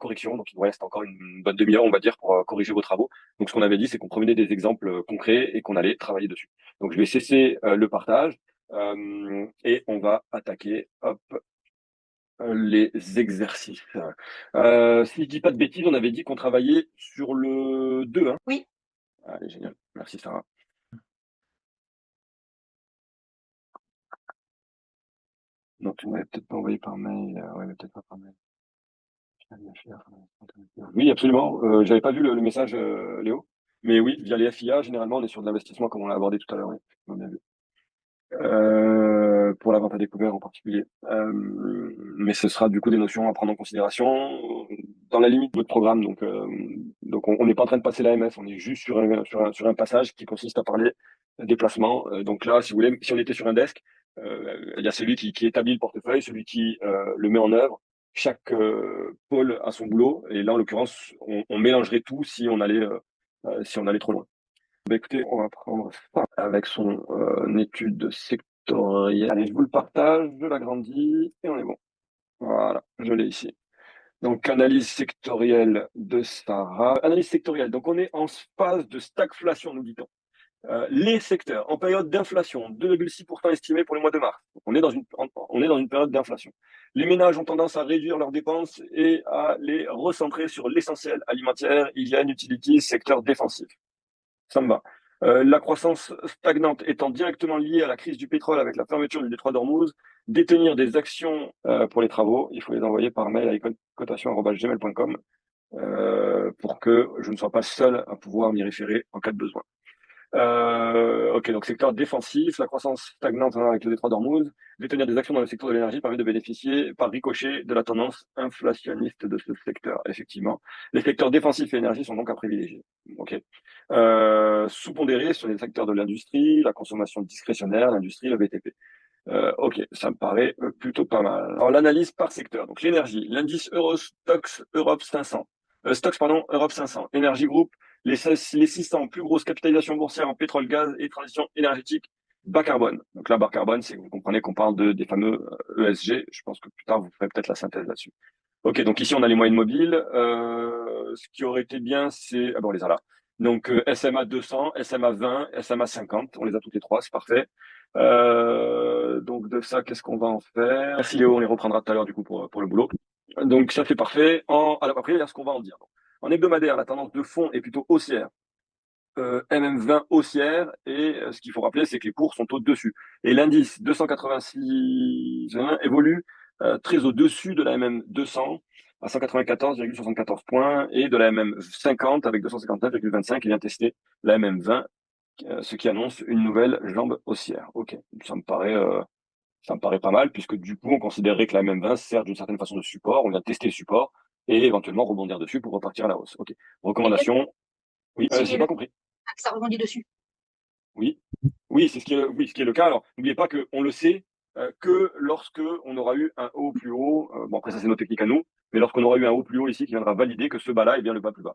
corrections. Donc, il nous reste encore une bonne demi-heure, on va dire, pour corriger vos travaux. Donc, ce qu'on avait dit, c'est qu'on prenait des exemples concrets et qu'on allait travailler dessus. Donc, je vais cesser le partage et on va attaquer, hop, les exercices. Si je dis pas de bêtises, on avait dit qu'on travaillait sur le 2, hein. Oui. Allez, génial. Merci, Sarah. Donc, tu m'avais peut-être pas envoyé par mail. Ouais, mais peut-être pas par mail. Oui, absolument. J'avais pas vu le message, Léo. Mais oui, via les FIA, généralement, on est sur de l'investissement, comme on l'a abordé tout à l'heure. Oui, on a bien vu. Pour la vente à découvert en particulier. Mais ce sera du coup des notions à prendre en considération dans la limite de votre programme. Donc on n'est pas en train de passer l'AMF, on est juste sur un passage qui consiste à parler déplacement. Donc là, si vous voulez, si on était sur un desk, il y a celui qui établit le portefeuille, celui qui le met en œuvre. Chaque pôle a son boulot, et là, en l'occurrence, on mélangerait tout si on allait trop loin. Bah, écoutez, on va prendre ça avec son étude sectorielle. Allez, je vous le partage, je l'agrandis et on est bon. Voilà, je l'ai ici. Donc, analyse sectorielle de Sarah. Analyse sectorielle. Donc, on est en phase de stagflation, nous dit-on. Les secteurs en période d'inflation, 2,6% estimé pour le mois de mars. Donc, on est dans une période d'inflation. Les ménages ont tendance à réduire leurs dépenses et à les recentrer sur l'essentiel: alimentaire, hygiène, utilities, secteur défensif. Ça me va. La croissance stagnante étant directement liée à la crise du pétrole avec la fermeture du détroit d'Ormuz, détenir des actions pour les travaux, il faut les envoyer par mail à cotation@gmail.com pour que je ne sois pas seul à pouvoir m'y référer en cas de besoin. Ok, donc secteur défensif, la croissance stagnante avec le détroit d'Ormuz, détenir des actions dans le secteur de l'énergie permet de bénéficier par ricochet de la tendance inflationniste de ce secteur. Effectivement, les secteurs défensifs et énergie sont donc à privilégier. Ok. Sous-pondéré sur les secteurs de l'industrie, la consommation discrétionnaire, l'industrie, le BTP. Ok, ça me paraît plutôt pas mal. Alors l'analyse par secteur. Donc l'énergie, l'indice Eurostoxx Europe 500. Stocks, pardon, Europe 500. Énergie Group, les 600 plus grosses capitalisations boursières en pétrole, gaz et transition énergétique bas carbone. Donc là, bas carbone, c'est que vous comprenez qu'on parle des fameux ESG. Je pense que plus tard, vous ferez peut-être la synthèse là-dessus. Ok, donc ici, on a les moyennes mobiles. Ce qui aurait été bien, c'est... Ah bon, on les a là. Donc SMA 200, SMA 20, SMA 50. On les a toutes les trois, c'est parfait. Donc de ça, qu'est-ce qu'on va en faire? Merci Léo, on les reprendra tout à l'heure du coup pour le boulot. Donc ça c'est parfait. Alors après, il y a ce qu'on va en dire. En hebdomadaire, la tendance de fond est plutôt haussière. MM20 haussière, et ce qu'il faut rappeler, c'est que les cours sont au-dessus. Et l'indice 286 évolue très au-dessus de la MM200 à 194,74 points et de la MM50 avec 259,25 qui vient tester la MM20, ce qui annonce une nouvelle jambe haussière. Ok, ça me paraît pas mal, puisque du coup, on considérerait que la MM20 sert d'une certaine façon de support. On vient tester le support et éventuellement rebondir dessus pour repartir à la hausse. Ok. Recommandation. Oui, j'ai pas compris. Ça rebondit dessus. Oui, oui, ce qui est le cas. Alors, n'oubliez pas qu'on le sait que lorsque on aura eu un haut plus haut. Bon, après ça c'est nos techniques à nous, mais lorsqu'on aura eu un haut plus haut ici qui viendra valider que ce bas-là est bien le bas plus bas.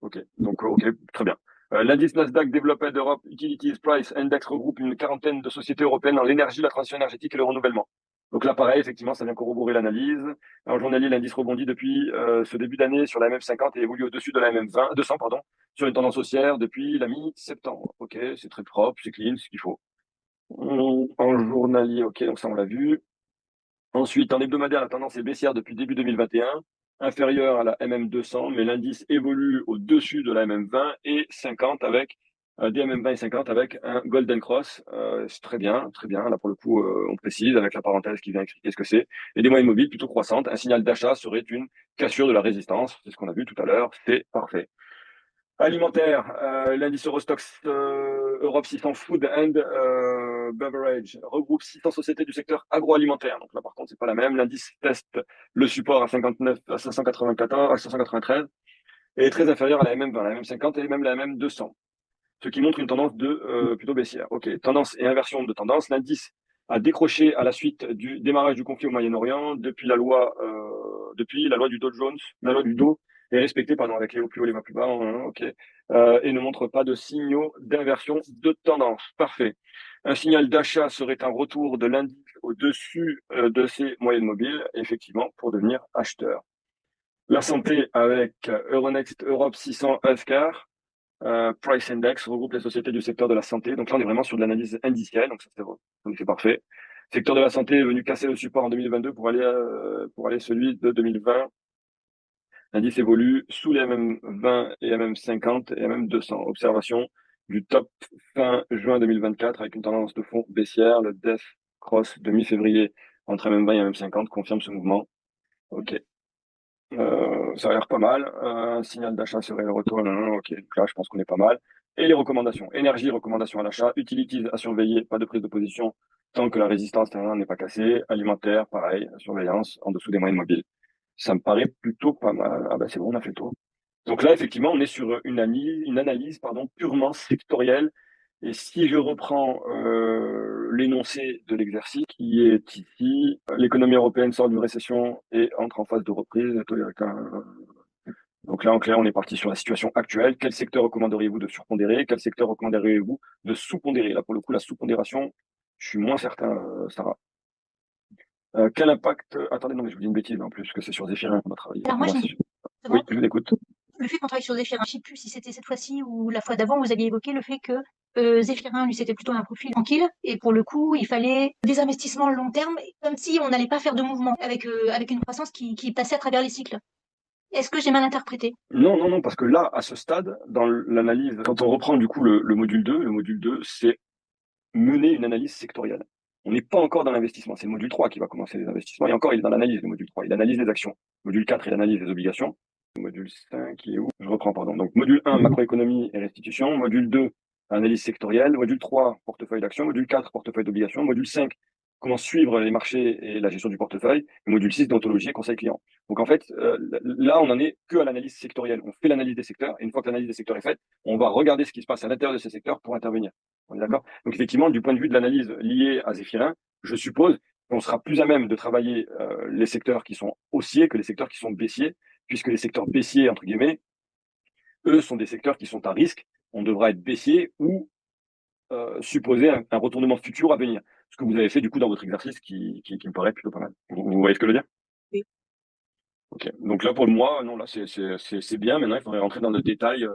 Ok, donc ok, très bien. L'indice Nasdaq Developed Europe Utilities Price Index regroupe une quarantaine de sociétés européennes dans l'énergie, la transition énergétique et le renouvellement. Donc là, pareil, effectivement, ça vient corroborer l'analyse. En journalier, l'indice rebondit depuis ce début d'année sur la MM50 et évolue au-dessus de la MM20, 200, pardon, sur une tendance haussière depuis la mi-septembre. Ok, c'est très propre, c'est clean, ce qu'il faut. En journalier, ok, donc ça on l'a vu. Ensuite, en hebdomadaire, la tendance est baissière depuis début 2021, inférieure à la MM200, mais l'indice évolue au-dessus de la MM20 et 50 avec des MM20 et 50 avec un Golden Cross. C'est très bien, très bien. Là, pour le coup, on précise avec la parenthèse qui vient expliquer ce que c'est. Et des moyennes mobiles plutôt croissantes. Un signal d'achat serait une cassure de la résistance. C'est ce qu'on a vu tout à l'heure. C'est parfait. Alimentaire, l'indice Eurostoxx Europe 600 Food and Beverage regroupe 600 sociétés du secteur agroalimentaire. Donc là, par contre, c'est pas la même. L'indice teste le support à 59, à 594, à 593 et est très inférieur à la MM20, la MM50 et même la MM200, ce qui montre une tendance de plutôt baissière. Ok, tendance et inversion de tendance. L'indice a décroché à la suite du démarrage du conflit au Moyen-Orient depuis la loi du Dow Jones, la loi du Dow est respectée, pardon, avec les hauts plus hauts, les bas plus bas, ok, et ne montre pas de signaux d'inversion de tendance. Parfait. Un signal d'achat serait un retour de l'indice au-dessus de ses moyennes mobiles, effectivement, pour devenir acheteur. La santé avec Euronext Europe 600 Healthcare, Price Index regroupe les sociétés du secteur de la santé. Donc là, on est vraiment sur de l'analyse indicielle, donc ça c'est parfait. Secteur de la santé est venu casser le support en 2022 pour aller celui de 2020. L'indice évolue sous les MM20 et MM50 et MM200. Observation du top fin juin 2024 avec une tendance de fond baissière. Le Death Cross de mi-février entre MM20 et MM50 confirme ce mouvement. Ok. Ça a l'air pas mal. Un signal d'achat serait le retour. Non, non, ok, donc là, je pense qu'on est pas mal. Et les recommandations. Énergie, recommandation à l'achat. Utilities à surveiller, pas de prise de position tant que la résistance terrain n'est pas cassée. Alimentaire, pareil, surveillance en dessous des moyennes mobiles. Ça me paraît plutôt pas mal. Ah bah c'est bon, on a fait le tour. Donc là, effectivement, on est sur une analyse pardon, purement sectorielle. Et si je reprends l'énoncé de l'exercice qui est ici, l'économie européenne sort d'une récession et entre en phase de reprise. Donc là, en clair, on est parti sur la situation actuelle. Quel secteur recommanderiez-vous de surpondérer? Quel secteur recommanderiez-vous de sous-pondérer? Là, pour le coup, la sous-pondération, je suis moins certain, Sarah. Quel impact... Attendez, non, mais je vous dis une bêtise en plus, que c'est sur Zéphirin qu'on a travaillé. Alors moi, Moi, j'ai c'est- Oui, je vous écoute. le fait qu'on travaille sur Zéphirin, je ne sais plus si c'était cette fois-ci ou la fois d'avant, vous aviez évoqué le fait que Zéphirin, lui, c'était plutôt un profil tranquille, et pour le coup, il fallait des investissements long terme, comme si on n'allait pas faire de mouvement, avec une croissance qui passait à travers les cycles. Est-ce que j'ai mal interprété? Non, non, non, parce que là, à ce stade, dans l'analyse, quand on reprend du coup le module 2, c'est mener une analyse sectorielle. On n'est pas encore dans l'investissement. C'est le module 3 qui va commencer les investissements. Et encore, il est dans l'analyse, le module 3. Il analyse les actions. Module 4, il analyse les obligations. Module 5, il est où? Je reprends, pardon. Donc, module 1, macroéconomie et restitution. Module 2, analyse sectorielle. Module 3, portefeuille d'actions. Module 4, portefeuille d'obligations. Module 5, comment suivre les marchés et la gestion du portefeuille. Et module 6, déontologie et conseil client. Donc, en fait, là, on n'en est que à l'analyse sectorielle. On fait l'analyse des secteurs. Et une fois que l'analyse des secteurs est faite, on va regarder ce qui se passe à l'intérieur de ces secteurs pour intervenir. On est d'accord? Donc, effectivement, du point de vue de l'analyse liée à Zéphirin, je suppose qu'on sera plus à même de travailler les secteurs qui sont haussiers que les secteurs qui sont baissiers, puisque les secteurs baissiers, entre guillemets, eux, sont des secteurs qui sont à risque. On devra être baissier ou supposer un retournement futur à venir. Ce que vous avez fait, du coup, dans votre exercice qui me paraît plutôt pas mal. Vous voyez ce que je veux dire? Oui. Ok. Donc là, pour le mois, non, là, c'est bien. Maintenant, il faudrait rentrer dans le détail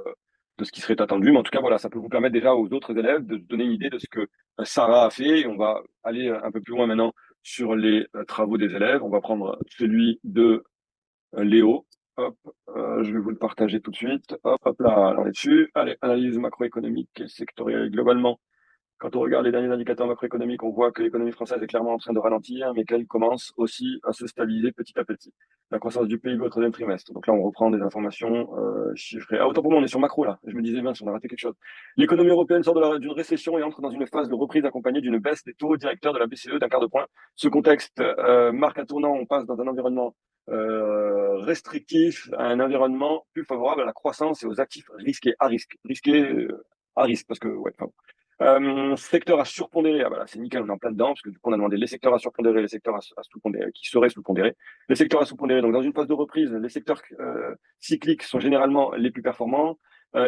de ce qui serait attendu. Mais en tout cas, voilà, ça peut vous permettre déjà aux autres élèves de se donner une idée de ce que Sarah a fait. Et on va aller un peu plus loin maintenant sur les travaux des élèves. On va prendre celui de Léo. Hop, je vais vous le partager tout de suite. Hop, hop là, on est dessus. Allez, analyse macroéconomique et sectorielle globalement. Quand on regarde les derniers indicateurs macroéconomiques, on voit que l'économie française est clairement en train de ralentir, mais qu'elle commence aussi à se stabiliser petit à petit. La croissance du PIB au troisième trimestre. Donc là, on reprend des informations chiffrées. Ah, autant pour moi, on est sur macro là. Je me disais, mince, on a raté quelque chose. L'économie européenne sort d'une récession et entre dans une phase de reprise accompagnée d'une baisse des taux directeurs de la BCE d'un quart de point. Ce contexte marque un tournant. On passe dans un environnement restrictif à un environnement plus favorable à la croissance et aux actifs risqués à risque. Risqués à risque, parce que, ouais, enfin, secteur à surpondérer, ah, voilà, c'est nickel, on est en plein dedans, parce que du coup, on a demandé les secteurs à surpondérer, les secteurs à sous-pondérer, qui seraient sous-pondérés. Les secteurs à sous-pondérer, donc dans une phase de reprise, les secteurs cycliques sont généralement les plus performants.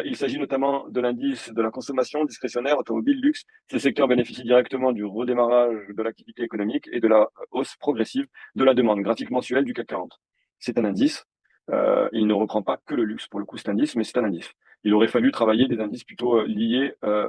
Il s'agit notamment de l'indice de la consommation discrétionnaire automobile luxe. Ces secteurs bénéficient directement du redémarrage de l'activité économique et de la hausse progressive de la demande, graphique mensuel du CAC 40. C'est un indice. Il ne reprend pas que le luxe, pour le coup, cet indice, mais c'est un indice. Il aurait fallu travailler des indices plutôt liés à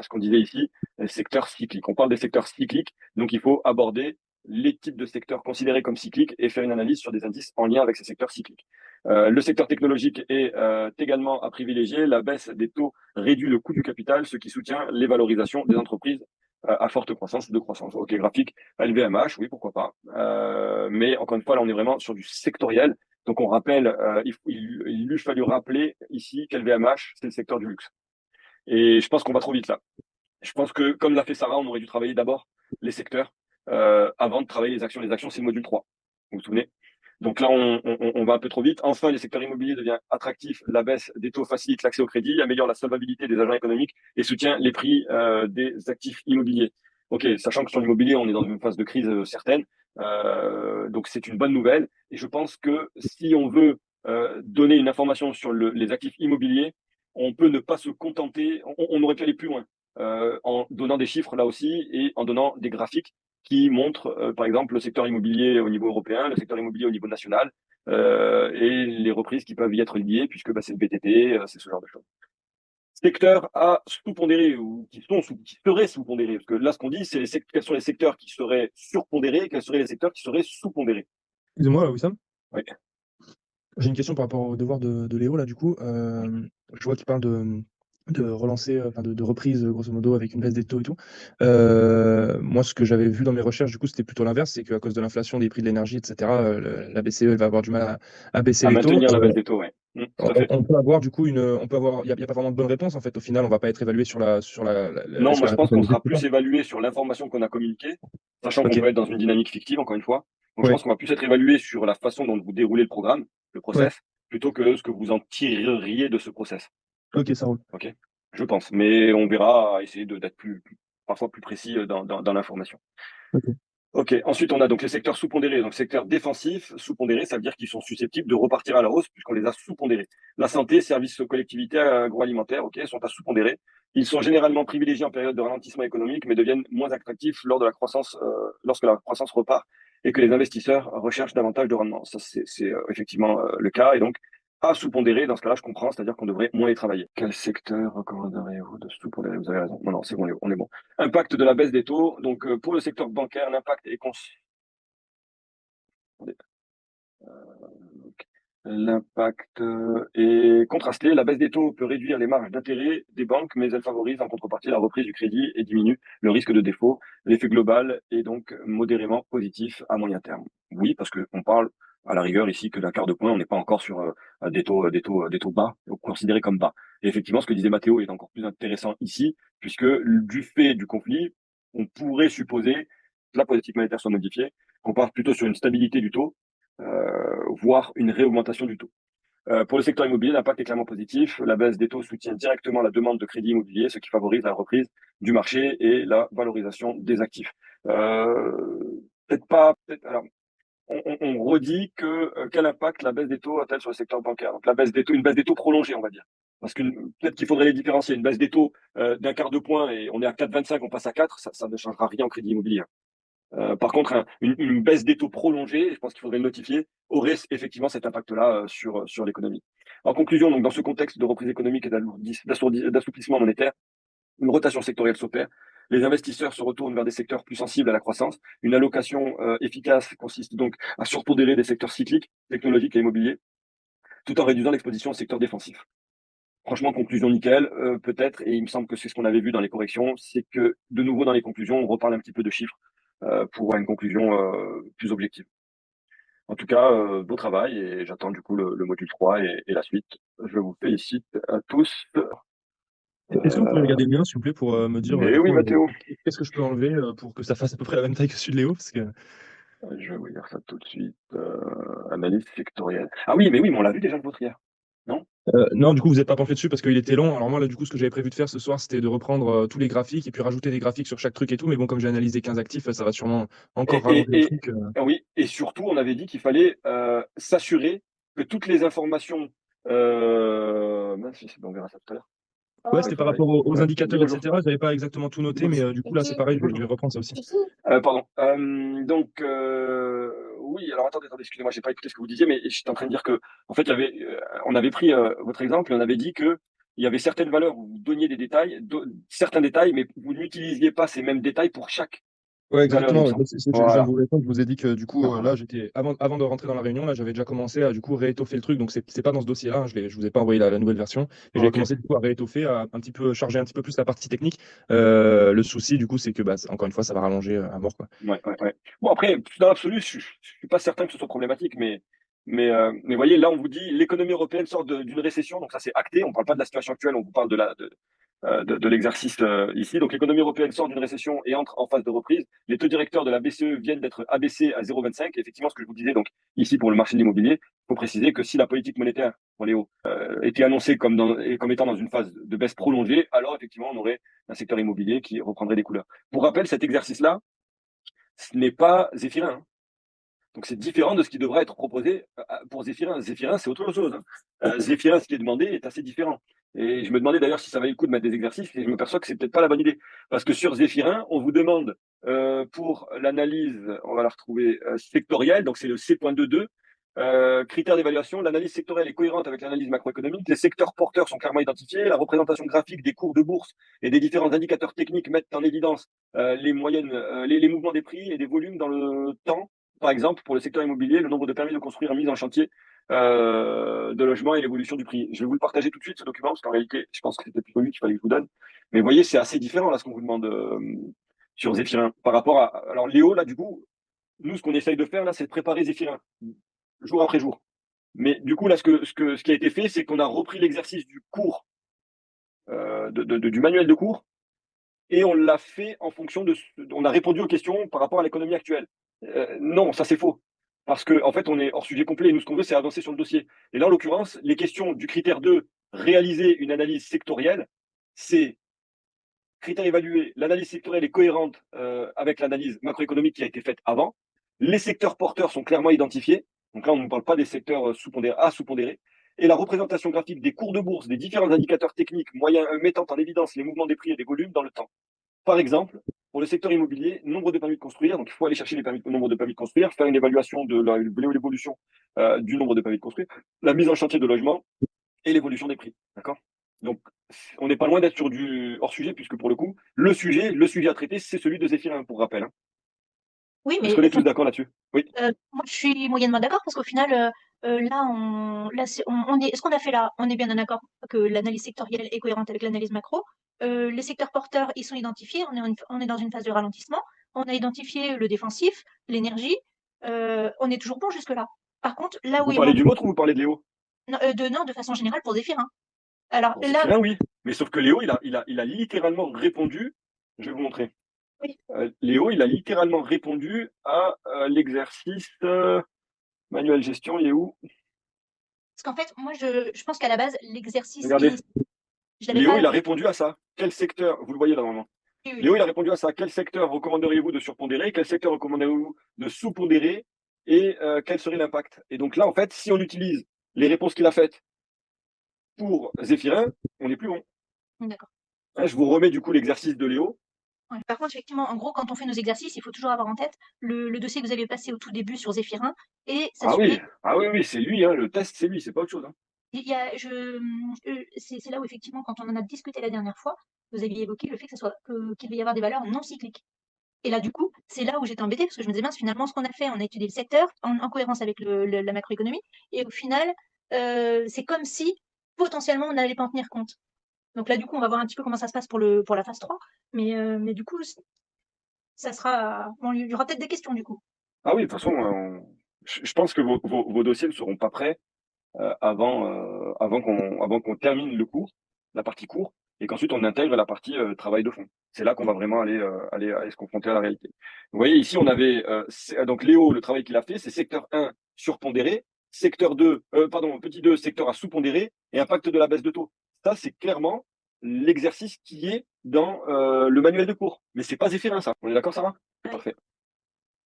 ce qu'on disait ici, les secteurs cycliques. On parle des secteurs cycliques, donc il faut aborder les types de secteurs considérés comme cycliques et faire une analyse sur des indices en lien avec ces secteurs cycliques. Le secteur technologique est également à privilégier. La baisse des taux réduit le coût du capital, ce qui soutient les valorisations des entreprises à forte croissance, de croissance. Ok, graphique LVMH, oui, pourquoi pas. Mais encore une fois, là, on est vraiment sur du sectoriel. Donc on rappelle, il lui fallu rappeler ici qu'LVMH, c'est le secteur du luxe. Et je pense qu'on va trop vite là. Je pense que, comme l'a fait Sarah, on aurait dû travailler d'abord les secteurs avant de travailler les actions. Les actions, c'est le module 3. Vous vous souvenez? Donc là, on va un peu trop vite. Enfin, les secteurs immobiliers devient attractif. La baisse des taux facilite l'accès au crédit, améliore la solvabilité des agents économiques et soutient les prix des actifs immobiliers. Ok, sachant que sur l'immobilier, on est dans une phase de crise certaine. Donc c'est une bonne nouvelle. Et je pense que si on veut donner une information sur les actifs immobiliers, on peut ne pas se contenter, on aurait pu aller plus loin en donnant des chiffres là aussi et en donnant des graphiques qui montrent, par exemple, le secteur immobilier au niveau européen, le secteur immobilier au niveau national, et les reprises qui peuvent y être liées, puisque c'est le BTP, c'est ce genre de choses. Secteurs à sous-pondérer ou qui seraient sous-pondérés, parce que là, ce qu'on dit, c'est quels sont les secteurs qui seraient surpondérés et quels seraient les secteurs qui seraient sous-pondérés. Excusez-moi, Wissam. Oui. J'ai une question par rapport au devoir de Léo, là, du coup. Je vois qu'il parle de relancer, enfin de reprise, grosso modo, avec une baisse des taux et tout. Moi, ce que j'avais vu dans mes recherches, du coup, c'était plutôt l'inverse, c'est qu'à cause de l'inflation, des prix de l'énergie, etc., la BCE, elle va avoir du mal à baisser À les taux. maintenir la baisse des taux, oui. Tout à fait. On peut avoir, du coup, il y a pas vraiment de bonne réponse, en fait. Au final, on va pas être évalué Non, sur moi la je pense qu'on responsabilité, sera etc. plus évalué sur l'information qu'on a communiquée, sachant qu'on Ok. peut être dans une dynamique fictive, encore une fois. Donc je Ouais. pense qu'on va plus être évalué sur la façon dont vous déroulez le programme, le Ouais. process, plutôt que ce que vous en tireriez de ce process. Ok, ça roule. Ok, je pense. Mais on verra, essayer d'être parfois plus précis dans l'information. Ok. Ok, ensuite on a donc les secteurs sous-pondérés. Donc secteurs défensifs, sous-pondérés, ça veut dire qu'ils sont susceptibles de repartir à la hausse puisqu'on les a sous-pondérés. La santé, services aux collectivités agroalimentaires, ok, sont à sous-pondérés. Ils sont généralement privilégiés en période de ralentissement économique, mais deviennent moins attractifs lors de la croissance, lorsque la croissance repart et que les investisseurs recherchent davantage de rendement. Ça, c'est effectivement le cas. Et donc, à sous-pondéré, dans ce cas-là, je comprends, c'est-à-dire qu'on devrait moins les travailler. Quel secteur recommanderiez-vous de sous-pondéré? Vous avez raison. Non, non, c'est bon, on est bon. Impact de la baisse des taux. Donc, pour le secteur bancaire, l'impact est L'impact est contrasté. La baisse des taux peut réduire les marges d'intérêt des banques, mais elle favorise en contrepartie la reprise du crédit et diminue le risque de défaut. L'effet global est donc modérément positif à moyen terme. Oui, parce qu'on parle à la rigueur ici que d'un quart de point, on n'est pas encore sur des taux bas, considérés comme bas. Et effectivement, ce que disait Mathéo est encore plus intéressant ici, puisque du fait du conflit, on pourrait supposer que la politique monétaire soit modifiée, qu'on part plutôt sur une stabilité du taux, voire une réaugmentation du taux. Pour le secteur immobilier, l'impact est clairement positif. La baisse des taux soutient directement la demande de crédit immobilier, ce qui favorise la reprise du marché et la valorisation des actifs. Euh, peut-être pas. Alors, on redit que quel impact la baisse des taux a-t-elle sur le secteur bancaire? Donc la baisse des taux, une baisse des taux prolongée, on va dire. Parce que peut-être qu'il faudrait les différencier. Une baisse des taux d'un quart de point et on est à 4,25, on passe à 4, ça ne changera rien au crédit immobilier. Par contre, une baisse des taux prolongée, je pense qu'il faudrait le notifier, aurait effectivement cet impact-là sur l'économie. En conclusion, donc, dans ce contexte de reprise économique et d'assouplissement monétaire, une rotation sectorielle s'opère. Les investisseurs se retournent vers des secteurs plus sensibles à la croissance. Une allocation efficace consiste donc à surpondérer des secteurs cycliques, technologiques et immobiliers, tout en réduisant l'exposition au secteur défensif. Franchement, conclusion nickel, peut-être, et il me semble que c'est ce qu'on avait vu dans les corrections, c'est que de nouveau dans les conclusions, on reparle un petit peu de chiffres pour une conclusion plus objective. En tout cas, beau travail et j'attends du coup le module 3 et la suite. Je vous félicite à tous. Est-ce que vous pouvez Euh, regarder le mien, s'il vous plaît, pour me dire, mais du oui, coup, Mathéo, qu'est-ce que je peux enlever pour que ça fasse à peu près la même taille que celui de Léo? Parce que... je vais vous dire ça tout de suite. Analyse sectorielle. Ah oui, mais on l'a vu déjà le vôtre hier, non? Non, du coup, vous n'êtes pas penché dessus parce qu'il était long. Alors moi, là, du coup, ce que j'avais prévu de faire ce soir, c'était de reprendre tous les graphiques et puis rajouter des graphiques sur chaque truc et tout. Mais bon, comme j'ai analysé 15 actifs, ça va sûrement encore rallonger le truc. Oui, et surtout, on avait dit qu'il fallait s'assurer que toutes les informations. Mince, on verra ça tout à l'heure. Ouais, Ah, il c'était par faudrait. rapport aux Ouais, indicateurs, bonjour. etc. Je n'avais pas exactement tout noté, mais du coup, là, c'est pareil, je vais reprendre ça aussi. Pardon. Donc, oui, alors attendez, excusez-moi, j'ai pas écouté ce que vous disiez, mais j'étais en train de dire que, en fait, on avait pris votre exemple et on avait dit que il y avait certaines valeurs où vous donniez des détails, certains détails, mais vous n'utilisiez pas ces mêmes détails pour chaque Ouais, valeur, il exactement. me Ouais. semble. Je viens de Voilà. vous répondre. Je vous ai dit que du coup, là, j'étais avant de rentrer dans la réunion, là, j'avais déjà commencé à du coup réétoffer le truc. Donc c'est pas dans ce dossier-là. Hein, je vous ai pas envoyé la nouvelle version, mais j'avais Ok. commencé du coup à réétoffer, à un petit peu charger un petit peu plus la partie technique. Le souci, du coup, c'est que encore une fois, ça va rallonger à mort, quoi. Ouais, ouais, ouais. Bon, après, dans l'absolu, je suis pas certain que ce soit problématique, mais voyez, là, on vous dit l'économie européenne sort d'une récession, donc ça c'est acté. On parle pas de la situation actuelle, on vous parle de l'exercice ici. Donc l'économie européenne sort d'une récession et entre en phase de reprise. Les taux directeurs de la BCE viennent d'être abaissés à 0,25. Effectivement, ce que je vous disais, donc ici pour le marché de l'immobilier, il faut préciser que si la politique monétaire, pour Léo, était annoncée comme étant dans une phase de baisse prolongée, alors effectivement, on aurait un secteur immobilier qui reprendrait des couleurs. Pour rappel, cet exercice-là, ce n'est pas Zéphirin, hein. Donc c'est différent de ce qui devrait être proposé pour Zéphirin. Zéphirin, c'est autre chose, hein. Zéphirin, ce qui est demandé est assez différent. Et je me demandais d'ailleurs si ça valait le coup de mettre des exercices, et je me perçois que c'est peut-être pas la bonne idée. Parce que sur Zéphirin, on vous demande pour l'analyse, on va la retrouver sectorielle, donc c'est le C.22, Critères d'évaluation, l'analyse sectorielle est cohérente avec l'analyse macroéconomique, les secteurs porteurs sont clairement identifiés, la représentation graphique des cours de bourse et des différents indicateurs techniques mettent en évidence les mouvements des prix et des volumes dans le temps. Par exemple, pour le secteur immobilier, le nombre de permis de construire mis en chantier de logement et l'évolution du prix. Je vais vous le partager tout de suite, ce document, parce qu'en réalité, je pense que c'était plutôt lui qu'il fallait que je vous donne. Mais vous voyez, c'est assez différent là ce qu'on vous demande sur Zéphirin par rapport à. Alors Léo, là, du coup, nous, ce qu'on essaye de faire là, c'est de préparer Zéphirin jour après jour. Mais du coup, là, ce qui a été fait, c'est qu'on a repris l'exercice du cours, du manuel de cours, et on l'a fait en fonction on a répondu aux questions par rapport à l'économie actuelle. Non, ça c'est faux. Parce qu'en en fait, on est hors sujet complet. Nous, ce qu'on veut, c'est avancer sur le dossier. Et là, en l'occurrence, les questions du critère 2, réaliser une analyse sectorielle, c'est critère évalué, l'analyse sectorielle est cohérente avec l'analyse macroéconomique qui a été faite avant. Les secteurs porteurs sont clairement identifiés. Donc là, on ne parle pas des secteurs sous-pondérés. Et la représentation graphique des cours de bourse, des différents indicateurs techniques moyens mettant en évidence les mouvements des prix et des volumes dans le temps. Par exemple, pour le secteur immobilier, nombre de permis de construire. Donc, il faut aller chercher le nombre de permis de construire, faire une évaluation de l'évolution du nombre de permis de construire, la mise en chantier de logement et l'évolution des prix. D'accord? Donc, on n'est pas loin d'être sur du hors sujet, puisque pour le coup, le sujet à traiter, c'est celui de Zéphirin, pour rappel. Hein. Oui, Est-ce mais qu'on est tous d'accord là-dessus? Oui. moi, je suis moyennement d'accord parce qu'au final, ce qu'on a fait là, on est bien d'accord que l'analyse sectorielle est cohérente avec l'analyse macro. Les secteurs porteurs, ils sont identifiés. On est dans une phase de ralentissement. On a identifié le défensif, l'énergie. On est toujours bon jusque-là. Par contre, là où Vous il parlez manque du vôtre ou vous parlez de Léo? non, de façon générale pour Zéphirin. Alors Pour là, Zéphirin, oui. Mais sauf que Léo, il a littéralement répondu. Je vais vous montrer. oui, Léo, il a littéralement répondu à l'exercice manuel gestion. Il est où? parce qu'en fait, moi, je pense qu'à la base, l'exercice Regardez. initial, je l'avais Léo, pas. il a répondu à ça. Quel secteur? Vous le voyez là normalement. Oui, oui. Léo, il a répondu à ça. Quel secteur recommanderiez-vous de surpondérer? Quel secteur recommanderiez-vous de sous-pondérer? Et quel serait l'impact? Et donc là, en fait, si on utilise les réponses qu'il a faites pour Zéphirin, on n'est plus bon. D'accord. Hein, je vous remets du coup l'exercice de Léo. Ouais. Par contre, effectivement, en gros, quand on fait nos exercices, il faut toujours avoir en tête le dossier que vous avez passé au tout début sur Zéphirin et s'assurer. Ah oui, oui, c'est lui, hein, le test, c'est lui, c'est pas autre chose. Hein. C'est là où effectivement, quand on en a discuté la dernière fois, vous aviez évoqué le fait qu'il va y avoir des valeurs non cycliques. Et là, du coup, c'est là où j'étais embêtée parce que je me disais, mince, finalement, ce qu'on a fait, on a étudié le secteur en cohérence avec la macroéconomie. Et au final, c'est comme si potentiellement on n'allait pas en tenir compte. Donc là, du coup, on va voir un petit peu comment ça se passe pour la phase 3. Mais du coup, ça sera. Bon, il y aura peut-être des questions, du coup. Ah oui, de toute façon, je pense que vos dossiers ne seront pas prêts avant qu'on termine le cours, la partie cours, et qu'ensuite on intègre la partie travail de fond. C'est là qu'on va vraiment aller se confronter à la réalité. Vous voyez, ici, on avait donc Léo, le travail qu'il a fait, c'est secteur 1 surpondéré, secteur 2, petit 2, secteur à sous-pondéré, et impact de la baisse de taux. Ça, c'est clairement l'exercice qui est dans le manuel de cours. Mais c'est pas Zéphirin, ça. On est d'accord, Sarah? C'est Ouais. parfait.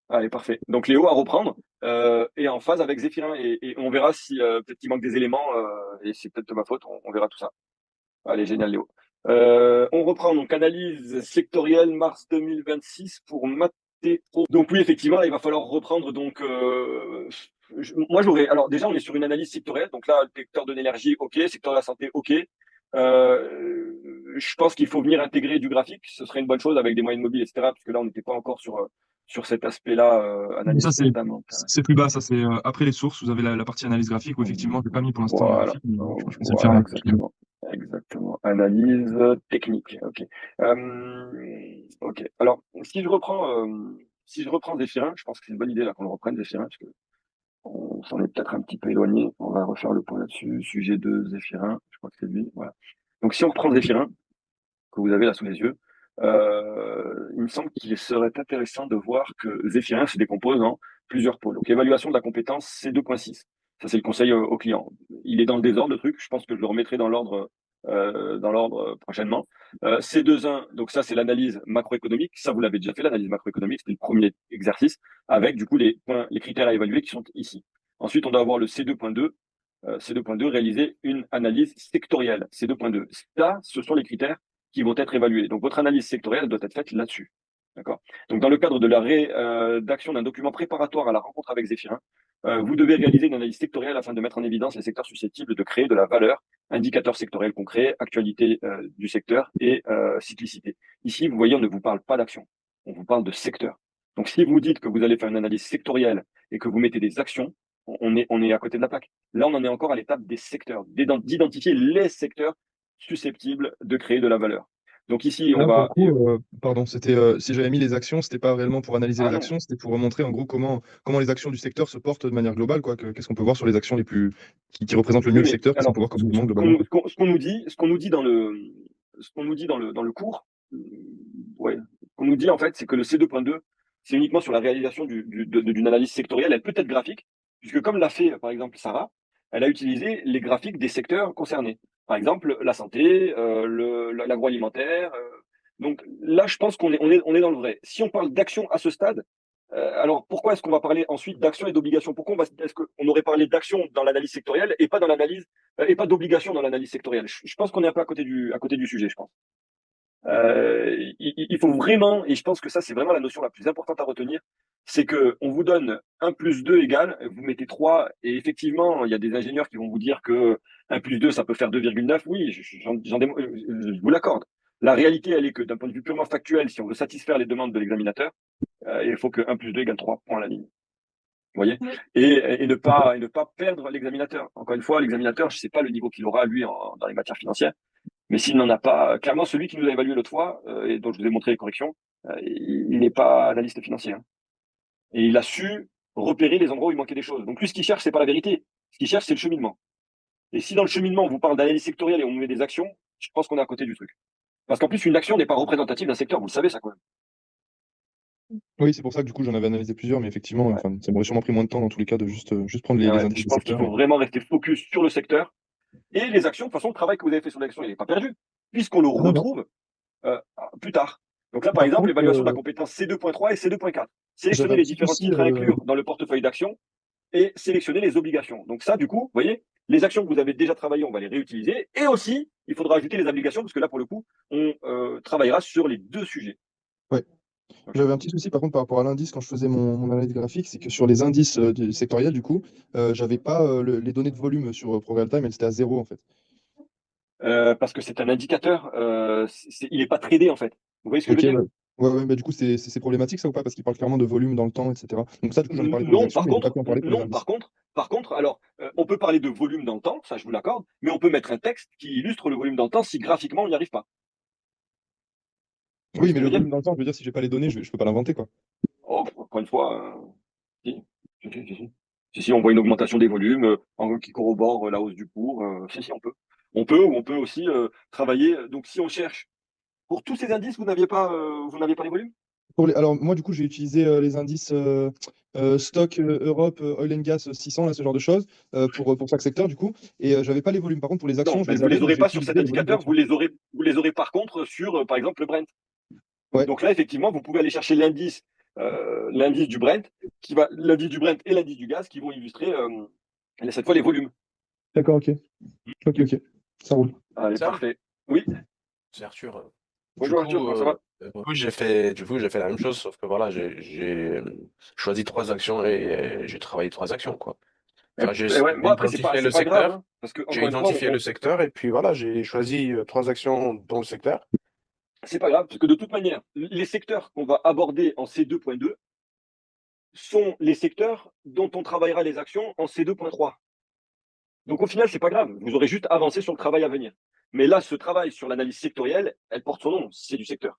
Allez, parfait. Donc Léo à reprendre et en phase avec Zéphirin et on verra si peut-être qu'il manque des éléments et c'est peut-être de ma faute, on verra tout ça. Allez, génial Léo. On reprend donc analyse sectorielle mars 2026 pour Mathéo. Donc oui, effectivement, là, il va falloir reprendre donc moi j'aurais alors déjà on est sur une analyse sectorielle donc là le secteur de l'énergie OK, secteur de la santé OK. Je pense qu'il faut venir intégrer du graphique, ce serait une bonne chose avec des moyennes mobiles etc. Parce que là on n'était pas encore sur cet aspect-là analyse Ça, fondamentale. c'est plus bas. Ça, c'est après les sources. Vous avez la partie analyse graphique où effectivement, je l'ai pas mis pour l'instant le Voilà, graphique, mais je pense que c'est le faire voilà, un exactement. Exactement. Analyse technique. Ok. Ok. Alors, si je reprends Zéphirin, je pense que c'est une bonne idée là qu'on le reprenne Zéphirin, parce que on s'en est peut-être un petit peu éloigné. On va refaire le point là-dessus. Sujet de Zéphirin, je crois que c'est lui. Voilà. Donc, si on reprend Zéphirin, que vous avez là sous les yeux, il me semble qu'il serait intéressant de voir que Zéphirin se décompose en plusieurs pôles. Donc, évaluation de la compétence C2.6. Ça, c'est le conseil au client. Il est dans le désordre, le truc. Je pense que je le remettrai dans l'ordre prochainement. C2.1, donc ça, c'est l'analyse macroéconomique. Ça, vous l'avez déjà fait, l'analyse macroéconomique. C'était le premier exercice avec, du coup, les critères à évaluer qui sont ici. Ensuite, on doit avoir le C2.2. C2.2, réaliser une analyse sectorielle. C2.2. Ça, ce sont les critères qui vont être évalués. Donc, votre analyse sectorielle doit être faite là-dessus. D'accord. Donc, dans le cadre de la rédaction d'un document préparatoire à la rencontre avec Zéphirin, Vous devez réaliser une analyse sectorielle afin de mettre en évidence les secteurs susceptibles de créer de la valeur, indicateurs sectoriels concrets, actualité du secteur et cyclicité. Ici, vous voyez, on ne vous parle pas d'action, on vous parle de secteur. Donc, si vous dites que vous allez faire une analyse sectorielle et que vous mettez des actions, on est à côté de la plaque. Là, on en est encore à l'étape des secteurs, d'identifier les secteurs susceptibles de créer de la valeur. Donc ici, on Là, pour le va... coup, pardon, c'était si j'avais mis les actions, c'était pas réellement pour analyser Ah les non, actions, c'était pour montrer en gros comment les actions du secteur se portent de manière globale, quoi. Qu'est-ce qu'on peut voir sur les actions les plus qui représentent le mieux oui, le mais secteur, qu'est-ce qu'on alors, peut voir comme ce mouvement qu'on globalement, nous, quoi. ce qu'on nous dit dans le cours, ouais, ce qu'on nous dit en fait, c'est que le C2.2, c'est uniquement sur la réalisation d'une analyse sectorielle. Elle peut être graphique, puisque comme l'a fait par exemple Sarah, elle a utilisé les graphiques des secteurs concernés. Par exemple, la santé, l'agroalimentaire. Donc là, je pense qu'on est dans le vrai. Si on parle d'action à ce stade, alors pourquoi est-ce qu'on va parler ensuite d'action et d'obligation? Est-ce qu'on aurait parlé d'action dans l'analyse sectorielle et pas dans l'analyse et pas d'obligation dans l'analyse sectorielle? Je pense qu'on est un peu à côté du sujet, je pense. Il faut vraiment, et je pense que ça c'est vraiment la notion la plus importante à retenir, c'est que on vous donne 1 plus 2 égale, vous mettez 3, et effectivement, il y a des ingénieurs qui vont vous dire que 1 plus 2 ça peut faire 2,9. Oui, je vous l'accorde. La réalité, elle est que d'un point de vue purement factuel, si on veut satisfaire les demandes de l'examinateur, il faut que 1 plus 2 égale 3 points à la ligne. Vous voyez? Oui. Et ne pas perdre l'examinateur. Encore une fois, l'examinateur, je ne sais pas le niveau qu'il aura, lui, dans les matières financières. Mais s'il n'en a pas, clairement, celui qui nous a évalué l'autre fois, et dont je vous ai montré les corrections, il n'est pas analyste financier, hein. Et il a su repérer les endroits où il manquait des choses. Donc lui, ce qu'il cherche, c'est pas la vérité. Ce qu'il cherche, c'est le cheminement. Et si dans le cheminement, on vous parle d'analyse sectorielle et on met des actions, je pense qu'on est à côté du truc. Parce qu'en plus, une action n'est pas représentative d'un secteur, vous le savez, ça, quand même. Oui, c'est pour ça que du coup j'en avais analysé plusieurs, mais effectivement, Ouais. enfin, ça m'aurait sûrement pris moins de temps dans tous les cas de juste prendre les Ouais. indices Je de pense qu'il secteur. faut vraiment rester focus sur le secteur. Et les actions, de toute façon, le travail que vous avez fait sur l'action, il n'est pas perdu, puisqu'on le Ah non, non. retrouve euh, plus tard. Donc là, par Par exemple, contre, l'évaluation de la compétence C2.3 et C2.4. j'avais Sélectionner un les petit différents souci. titres à inclure dans le portefeuille d'actions et sélectionner les obligations. Donc ça, du coup, vous voyez, les actions que vous avez déjà travaillées, on va les réutiliser. Et aussi, il faudra ajouter les obligations, parce que là, pour le coup, on travaillera sur les deux sujets. Ouais. Ok. J'avais un petit souci par contre par rapport à l'indice quand je faisais mon analyse graphique, c'est que sur les indices sectoriels, du coup, j'avais pas les données de volume sur ProRealTime, elles étaient à zéro en fait. Parce que c'est un indicateur, il n'est pas tradé, en fait. Vous voyez ce que je Ok, veux ouais. dire? Ouais, mais du coup, c'est problématique ça ou pas? Parce qu'il parle clairement de volume dans le temps, etc. Donc ça, du coup, j'en ai parlé pour les Non, actions, mais j'ai pas pu en parler pour les non, indices. par contre, alors, on peut parler de volume dans le temps, ça je vous l'accorde, mais on peut mettre un texte qui illustre le volume dans le temps si graphiquement on n'y arrive pas. Vous voyez Oui, ce mais que je le veux dire? volume dans le temps, je veux dire, si j'ai pas les données, je peux pas l'inventer, quoi. Oh, encore une fois, si. Si. Si, on voit une augmentation des volumes qui corrobore la hausse du cours. Si, on peut. Ou on peut aussi travailler. Donc, si on cherche pour tous ces indices, vous n'aviez pas les volumes? Alors moi, du coup, j'ai utilisé les indices stock Europe, oil and gas 600, là, ce genre de choses, pour chaque secteur, du coup. Et j'avais pas les volumes. Par contre, pour les Non, actions, je mais les vous avais, les donc aurez j'ai pas sur utilisé cet les volumes indicateur. d'actions. Vous les aurez par contre sur, par exemple, le Brent. Ouais, Donc là, effectivement, vous pouvez aller chercher l'indice du Brent, l'indice du Brent et l'indice du gaz qui vont illustrer cette fois les volumes. d'accord, ok. Ok, ça roule. Allez, Sam, parfait. Oui, c'est Arthur. Du bonjour Arthur, coup, comment ça va? du coup, j'ai fait la même chose, sauf que voilà, j'ai choisi trois actions et j'ai travaillé trois actions, quoi. Enfin, Ouais, bon, après, identifié c'est le pas grave, secteur, hein, parce que, j'ai encore une fois, identifié le secteur et puis voilà, j'ai choisi trois actions dans le secteur. c'est pas grave, parce que de toute manière, les secteurs qu'on va aborder en C2.2 sont les secteurs dont on travaillera les actions en C2.3. Donc au final, c'est pas grave, vous aurez juste avancé sur le travail à venir. Mais là, ce travail sur l'analyse sectorielle, elle porte son nom, c'est du secteur.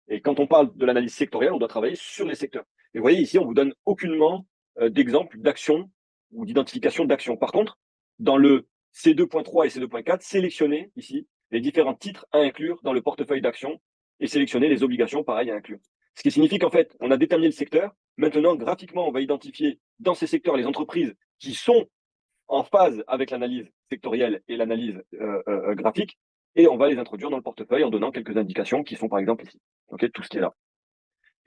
Et quand on parle de l'analyse sectorielle, on doit travailler sur les secteurs. Et vous voyez, ici, on vous donne aucunement d'exemple d'action ou d'identification d'action. Par contre, dans le C2.3 et C2.4, sélectionnez ici les différents titres à inclure dans le portefeuille d'action et sélectionnez les obligations, pareil, à inclure. Ce qui signifie qu'en fait, on a déterminé le secteur. Maintenant, graphiquement, on va identifier dans ces secteurs les entreprises qui sont en phase avec l'analyse sectorielle et l'analyse graphique, et on va les introduire dans le portefeuille en donnant quelques indications qui sont par exemple ici. Okay, tout ce qui est là.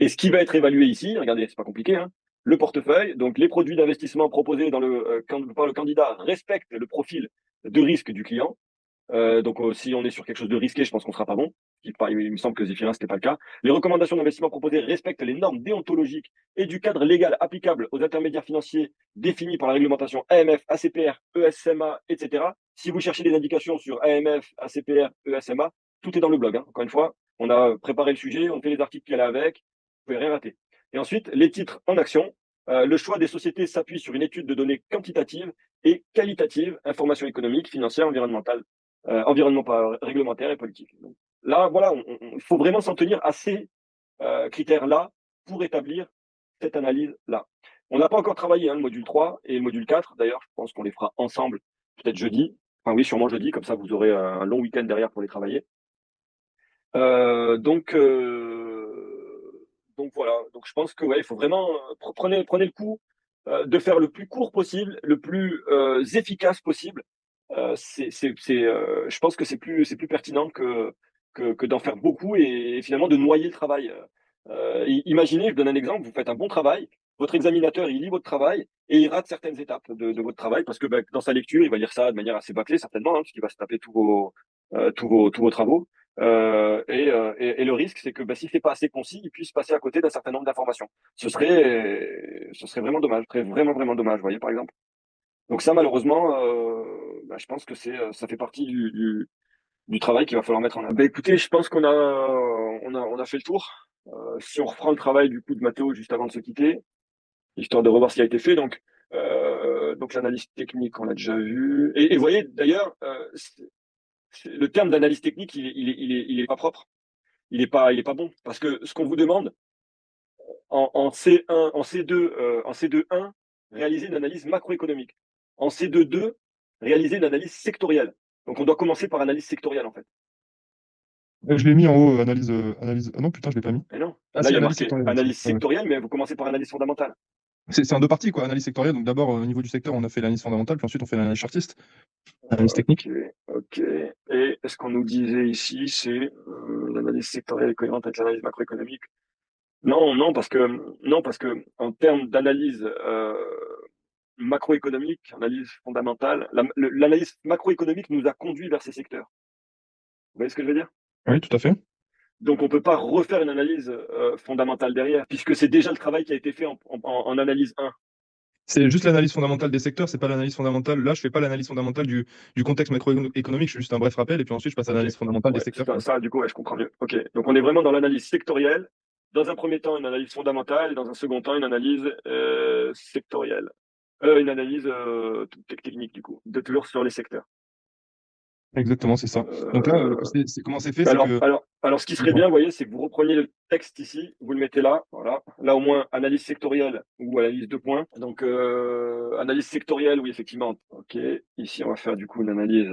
Et ce qui va être évalué ici, regardez, c'est pas compliqué, hein, le portefeuille, donc les produits d'investissement proposés par le candidat respectent le profil de risque du client. Donc si on est sur quelque chose de risqué, je pense qu'on sera pas bon. Il me semble que Zéphirin, ce n'était pas le cas. Les recommandations d'investissement proposées respectent les normes déontologiques et du cadre légal applicable aux intermédiaires financiers définis par la réglementation AMF, ACPR, ESMA, etc. Si vous cherchez des indications sur AMF, ACPR, ESMA, tout est dans le blog. Encore une fois, on a préparé le sujet, on fait les articles qu'il y a avec, vous pouvez rien rater. Et ensuite, les titres en action. Le choix des sociétés s'appuie sur une étude de données quantitatives et qualitatives, informations économiques, financières, environnementales, réglementaires et politiques. Donc, là, voilà, il faut vraiment s'en tenir à ces critères-là pour établir cette analyse-là. On n'a pas encore travaillé le module 3 et le module 4. D'ailleurs, je pense qu'on les fera ensemble, peut-être jeudi. Enfin oui, sûrement jeudi, comme ça vous aurez un long week-end derrière pour les travailler. Donc voilà. Donc je pense que il faut vraiment prenez le coup de faire le plus court possible, le plus efficace possible. Je pense que c'est plus pertinent que d'en faire beaucoup et finalement de noyer le travail. Imaginez, je donne un exemple, vous faites un bon travail, votre examinateur il lit votre travail et il rate certaines étapes de votre travail parce que dans sa lecture il va lire ça de manière assez bâclée certainement, puisqu'il va se taper tous vos travaux. Et le risque, c'est que si c'est pas assez concis, il puisse passer à côté d'un certain nombre d'informations. Ce serait vraiment dommage, vraiment dommage, vous voyez par exemple. Donc ça, malheureusement, je pense que ça fait partie du travail qu'il va falloir mettre en œuvre. Écoutez, je pense qu'on a fait le tour. Si on reprend le travail du coup de Mathéo juste avant de se quitter, histoire de revoir ce qui a été fait. Donc l'analyse technique, on l'a déjà vu. Et vous voyez, d'ailleurs, le terme d'analyse technique, il est pas propre. Il est pas bon. Parce que ce qu'on vous demande en C1, en C2, en C2.1, réaliser une analyse macroéconomique. En C2.2, réaliser une analyse sectorielle. Donc on doit commencer par analyse sectorielle en fait. Je l'ai mis en haut, analyse. Ah non, putain, je l'ai pas mis. Mais non. Ah Là, si, il y a analyse marqué sectorielle. analyse Ouais. sectorielle, mais vous commencez par analyse fondamentale. C'est en deux parties, quoi, analyse sectorielle. Donc d'abord, au niveau du secteur, on a fait l'analyse fondamentale, puis ensuite on fait l'analyse chartiste, analyse technique. Ok. Et ce qu'on nous disait ici, c'est l'analyse sectorielle est cohérente avec l'analyse macroéconomique. Non, parce que en termes d'analyse macroéconomique, analyse fondamentale, l'analyse macroéconomique nous a conduit vers ces secteurs. Vous voyez ce que je veux dire? Oui, tout à fait. Donc on ne peut pas refaire une analyse fondamentale derrière, puisque c'est déjà le travail qui a été fait en analyse 1. C'est juste l'analyse fondamentale des secteurs, c'est pas l'analyse fondamentale. Là, je fais pas l'analyse fondamentale du contexte macroéconomique, je fais juste un bref rappel, et puis ensuite je passe à l'analyse fondamentale des secteurs. Ça, du coup, je comprends mieux. Ok, donc on est vraiment dans l'analyse sectorielle. Dans un premier temps, une analyse fondamentale, et dans un second temps, une analyse sectorielle. Une analyse technique, du coup, toujours sur les secteurs. Exactement, c'est ça. Donc là, comment c'est fait, c'est que... Alors, ce qui serait bien, vous voyez, c'est que vous repreniez le texte ici, vous le mettez là, voilà. Là, au moins, analyse sectorielle ou analyse 2 points. Donc, analyse sectorielle, oui, effectivement. Ok, ici, on va faire du coup une analyse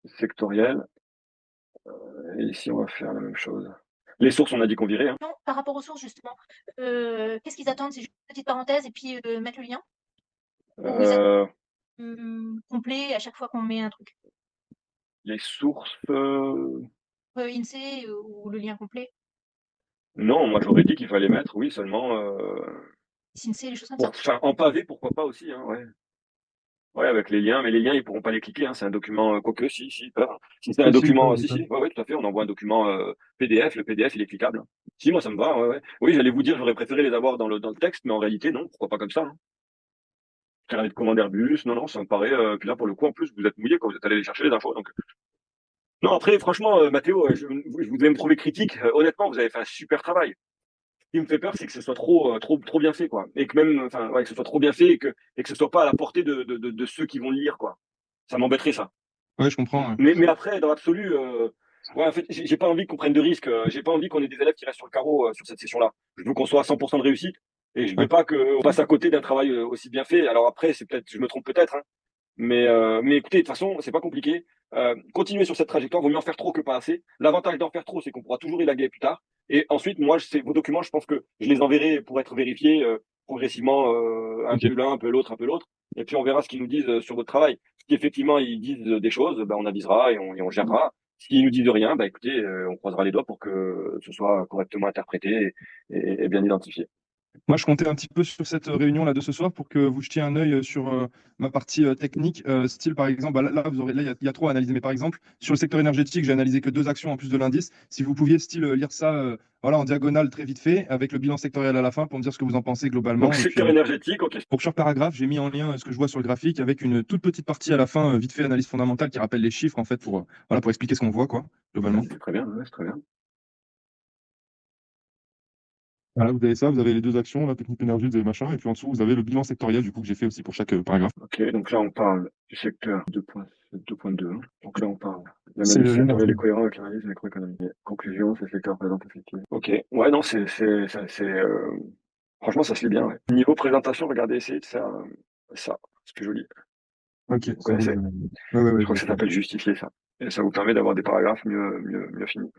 sectorielle. Et ici, on va faire la même chose. Les sources, on a dit qu'on virait. Non, par rapport aux sources, justement, qu'est-ce qu'ils attendent? C'est juste une petite parenthèse et puis mettre le lien? Ou vous êtes complet à chaque fois qu'on met un truc? Les sources. INSEE ou le lien complet? Non, moi j'aurais dit qu'il fallait mettre, oui, seulement. INSEE, les choses comme ça? Enfin, en pavé, pourquoi pas aussi, ouais. Ouais, avec les liens, mais les liens, ils pourront pas les cliquer, c'est un document, quoique, si, ils peuvent. Si c'est un document, si, ouais, tout à fait, on envoie un document PDF, le PDF, il est cliquable. Si, moi, ça me va, ouais. Oui, j'allais vous dire, j'aurais préféré les avoir dans le texte, mais en réalité, non, pourquoi pas comme ça. Carnet de commande Airbus, non, ça me paraît. Puis là, pour le coup, en plus, vous êtes mouillé quand vous êtes allé les chercher les infos, donc. Non, après, franchement, Mathéo, je vous devez me trouver critique. Honnêtement, vous avez fait un super travail. Ce qui me fait peur, c'est que ce soit trop bien fait, quoi. Et que même, enfin, ouais, que ce soit trop bien fait et que ce soit pas à la portée de ceux qui vont le lire, quoi. Ça m'embêterait, ça. Ouais, je comprends. Ouais. Mais après, dans l'absolu, ouais, en fait, j'ai pas envie qu'on prenne de risques. J'ai pas envie qu'on ait des élèves qui restent sur le carreau sur cette session-là. Je veux qu'on soit à 100% de réussite et je veux pas qu'on passe à côté d'un travail aussi bien fait. Alors après, je me trompe peut-être, hein. Mais écoutez, de toute façon, c'est pas compliqué. Continuez sur cette trajectoire. Vaut mieux en faire trop que pas assez. L'avantage d'en faire trop, c'est qu'on pourra toujours élaguer plus tard. Et ensuite, moi, vos documents, je pense que je les enverrai pour être vérifiés progressivement, un peu l'un, un peu l'autre, un peu l'autre. Et puis on verra ce qu'ils nous disent sur votre travail. Si effectivement ils disent des choses, on avisera et on gérera. S'ils nous disent rien, écoutez, on croisera les doigts pour que ce soit correctement interprété et bien identifié. Moi, je comptais un petit peu sur cette réunion là de ce soir pour que vous jetiez un œil sur ma partie technique, style par exemple, bah, là, vous aurez, là il y a trop à analyser, mais par exemple sur le secteur énergétique, j'ai analysé que 2 actions en plus de l'indice. Si vous pouviez style lire ça, voilà, en diagonale très vite fait, avec le bilan sectoriel à la fin pour me dire ce que vous en pensez Donc globalement. Et puis secteur énergétique, ok. pour chaque paragraphe, j'ai mis en lien ce que je vois sur le graphique avec une toute petite partie à la fin, vite fait analyse fondamentale qui rappelle les chiffres en fait pour voilà pour expliquer ce qu'on voit quoi globalement. C'est très bien, ouais, c'est très bien. Voilà, vous avez ça, vous avez les 2 actions, la technique énergie, vous avez machin, et puis en dessous, vous avez le bilan sectoriel, du coup, que j'ai fait aussi pour chaque paragraphe. Ok, donc là on parle du secteur 2.2. Hein. Donc là on parle de C'est l'analyse sectorielle l'énergie. est cohérent avec l'analyse macroéconomique. Conclusion, c'est le secteur présente effectivement. Ok, ouais, non, franchement, ça se lit bien. Ouais. Niveau présentation, regardez, essayez de faire ça. C'est plus joli. Ok, Vous ça roule. connaissez? Ouais, Je je crois vais que ça faire. s'appelle justifier ça. Et ça vous permet d'avoir des paragraphes mieux finis.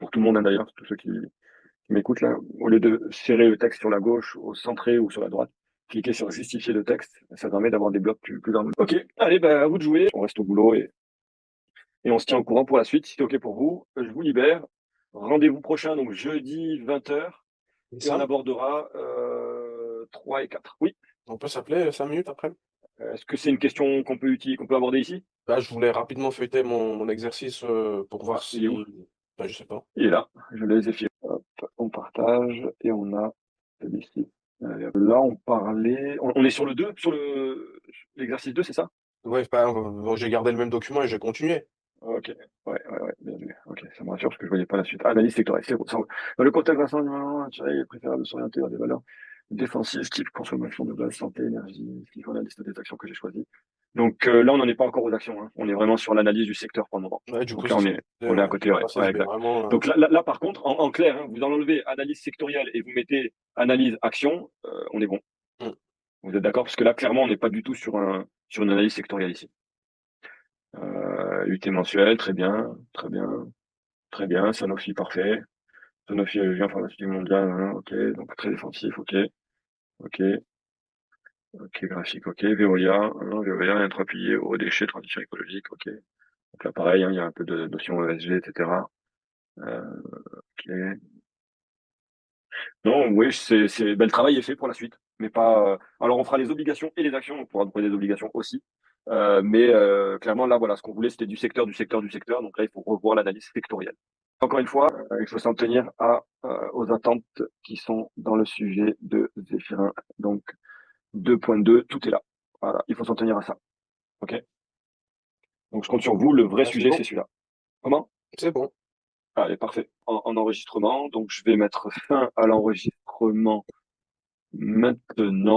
Pour tout le monde, hein, d'ailleurs, tous ceux qui m'écoutent là, au lieu de serrer le texte sur la gauche, au centré ou sur la droite, cliquez sur justifier le texte. Ça permet d'avoir des blocs plus grands. Ok, allez, bah, à vous de jouer. On reste au boulot et on se tient au courant pour la suite. Si c'est ok pour vous, je vous libère. Rendez-vous prochain, donc jeudi 20h, C'est et on ça? abordera 3 et 4. Oui. On peut s'appeler 5 minutes après? Est-ce que c'est une question qu'on peut aborder ici? Là, je voulais rapidement feuilleter mon exercice pour voir Ah, il est où? si. Ben, je sais pas. Il est là. Je l'ai Zéphyr. Hop, on partage et on a celui-ci. Allez, hop. Là, on parlait. On est sur le 2, sur l'exercice 2, c'est ça? Ouais, j'ai gardé le même document et j'ai continué. Ok. Ouais, bien vu. Ok, ça me rassure parce que je voyais pas la suite. Analyse sectorielle, c'est bon. Dans le contexte d'un environnement naturel, il est préférable de s'orienter vers des valeurs défensives, type consommation de base, santé, énergie, ce qui font la liste des actions que j'ai choisies. Donc là, on n'en est pas encore aux actions. Hein. On est vraiment sur l'analyse du secteur pour le moment. Ouais, du coup, Donc là, c'est ce que je disais, on est à ouais. côté, ouais. Là, ça, Ouais, je vais exact. vraiment. Donc là, par contre, en clair, hein, vous enlevez analyse sectorielle et vous mettez analyse action, on est bon. Hmm. Vous êtes d'accord? Parce que là, clairement, on n'est pas du tout sur une analyse sectorielle ici. UT mensuel, très bien, très bien, très bien. Sanofi, parfait. Sanofi, Géant pharmaceutique mondial, hein, ok. Donc très défensif, ok, ok, ok, graphique, ok. Veolia, hein, Veolia, un 3 piliers, eau, déchets, transition écologique, ok. Donc là, pareil, hein, il y a un peu de notion ESG, etc. Ok. Non, oui, ben, le travail est fait pour la suite, mais pas. Alors, on fera les obligations et les actions, on pourra trouver des obligations aussi. Mais clairement, là, voilà, ce qu'on voulait, c'était du secteur, du secteur, du secteur. Donc là, il faut revoir l'analyse sectorielle. Encore une fois, il faut s'en tenir aux attentes qui sont dans le sujet de Zéphirin. Donc 2.2, tout est là. Voilà, il faut s'en tenir à ça. Ok. Donc je compte sur vous. Le vrai Ah, c'est sujet, bon. c'est celui-là. Comment? C'est bon. Allez, parfait. En enregistrement. Donc je vais mettre fin à l'enregistrement maintenant.